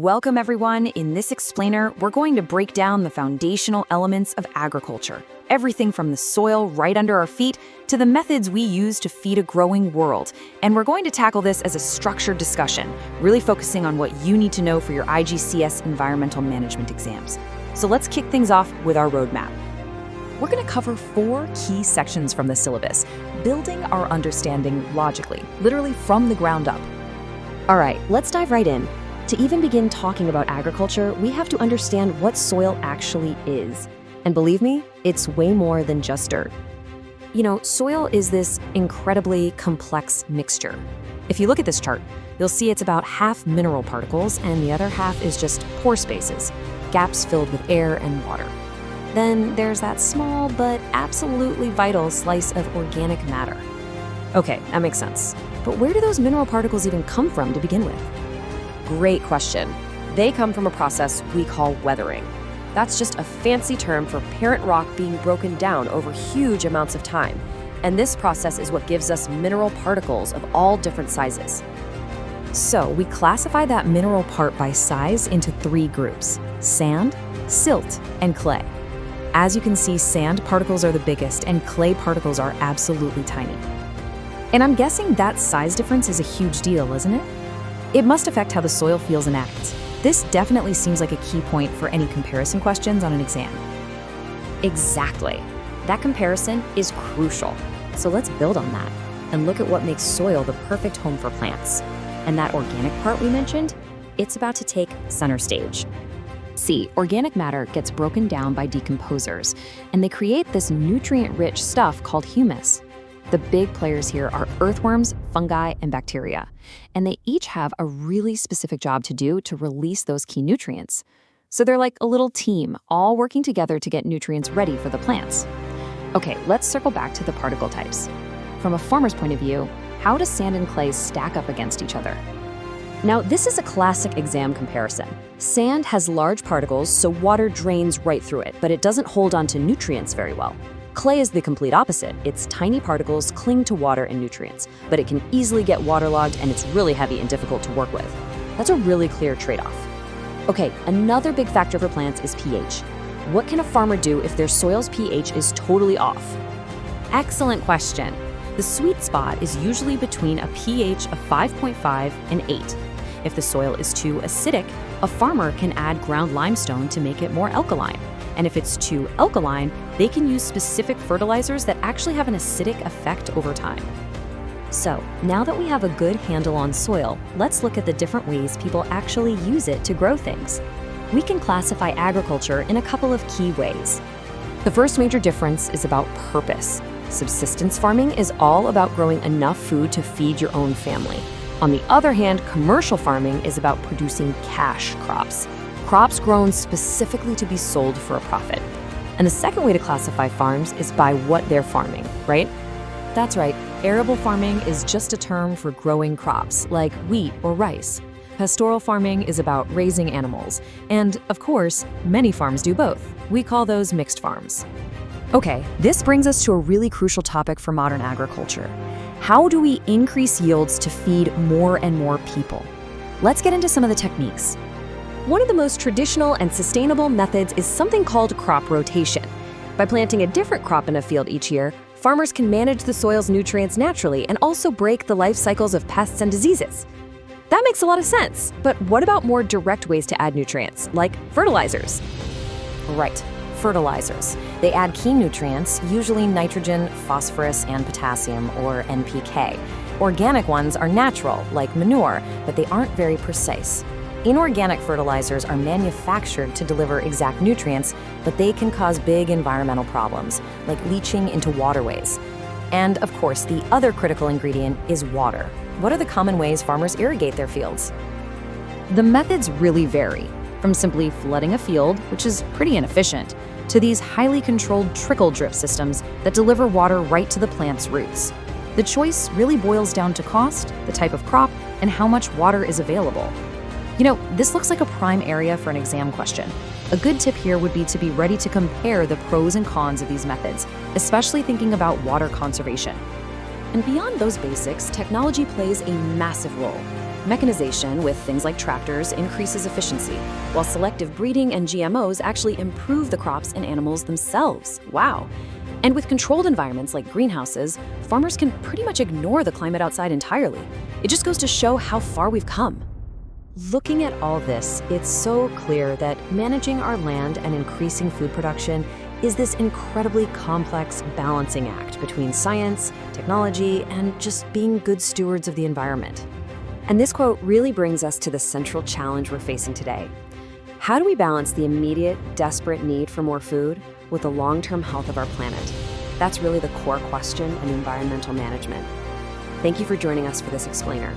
Welcome everyone. In this explainer, we're going to break down the foundational elements of agriculture. Everything from the soil right under our feet to the methods we use to feed a growing world. And we're going to tackle this as a structured discussion, really focusing on what you need to know for your IGCSE Environmental Management exams. So let's kick things off with our roadmap. We're going to cover 4 key sections from the syllabus, building our understanding logically, literally from the ground up. All right, let's dive right in. To even begin talking about agriculture, we have to understand what soil actually is. And believe me, it's way more than just dirt. You know, soil is this incredibly complex mixture. If you look at this chart, you'll see it's about half mineral particles and the other half is just pore spaces, gaps filled with air and water. Then there's that small but absolutely vital slice of organic matter. Okay, that makes sense. But where do those mineral particles even come from to begin with? Great question. They come from a process we call weathering. That's just a fancy term for parent rock being broken down over huge amounts of time. And this process is what gives us mineral particles of all different sizes. So we classify that mineral part by size into 3 groups: sand, silt, and clay. As you can see, sand particles are the biggest and clay particles are absolutely tiny. And I'm guessing that size difference is a huge deal, isn't it? It must affect how the soil feels and acts. This definitely seems like a key point for any comparison questions on an exam. Exactly. That comparison is crucial. So let's build on that and look at what makes soil the perfect home for plants. And that organic part we mentioned, it's about to take center stage. See, organic matter gets broken down by decomposers, and they create this nutrient-rich stuff called humus. The big players here are earthworms, fungi, and bacteria, and they each have a really specific job to do to release those key nutrients. So they're like a little team, all working together to get nutrients ready for the plants. Okay, let's circle back to the particle types. From a farmer's point of view, how does sand and clay stack up against each other? Now, this is a classic exam comparison. Sand has large particles, so water drains right through it, but it doesn't hold on to nutrients very well. Clay is the complete opposite. Its tiny particles cling to water and nutrients, but it can easily get waterlogged and it's really heavy and difficult to work with. That's a really clear trade-off. Okay, another big factor for plants is pH. What can a farmer do if their soil's pH is totally off? Excellent question. The sweet spot is usually between a pH of 5.5 and 8. If the soil is too acidic, a farmer can add ground limestone to make it more alkaline. And if it's too alkaline, they can use specific fertilizers that actually have an acidic effect over time. So, now that we have a good handle on soil, let's look at the different ways people actually use it to grow things. We can classify agriculture in a couple of key ways. The first major difference is about purpose. Subsistence farming is all about growing enough food to feed your own family. On the other hand, commercial farming is about producing cash crops. Crops grown specifically to be sold for a profit. And the second way to classify farms is by what they're farming, right? That's right, arable farming is just a term for growing crops, like wheat or rice. Pastoral farming is about raising animals. And, of course, many farms do both. We call those mixed farms. Okay, this brings us to a really crucial topic for modern agriculture. How do we increase yields to feed more and more people? Let's get into some of the techniques. One of the most traditional and sustainable methods is something called crop rotation. By planting a different crop in a field each year, farmers can manage the soil's nutrients naturally and also break the life cycles of pests and diseases. That makes a lot of sense, but what about more direct ways to add nutrients, like fertilizers? Right, fertilizers. They add key nutrients, usually nitrogen, phosphorus, and potassium, or NPK. Organic ones are natural, like manure, but they aren't very precise. Inorganic fertilizers are manufactured to deliver exact nutrients, but they can cause big environmental problems, like leaching into waterways. And of course, the other critical ingredient is water. What are the common ways farmers irrigate their fields? The methods really vary, from simply flooding a field, which is pretty inefficient, to these highly controlled trickle drip systems that deliver water right to the plant's roots. The choice really boils down to cost, the type of crop, and how much water is available. You know, this looks like a prime area for an exam question. A good tip here would be to be ready to compare the pros and cons of these methods, especially thinking about water conservation. And beyond those basics, technology plays a massive role. Mechanization with things like tractors increases efficiency, while selective breeding and GMOs actually improve the crops and animals themselves. Wow. And with controlled environments like greenhouses, farmers can pretty much ignore the climate outside entirely. It just goes to show how far we've come. Looking at all this, it's so clear that managing our land and increasing food production is this incredibly complex balancing act between science, technology, and just being good stewards of the environment. And this quote really brings us to the central challenge we're facing today. How do we balance the immediate, desperate need for more food with the long-term health of our planet? That's really the core question in environmental management. Thank you for joining us for this explainer.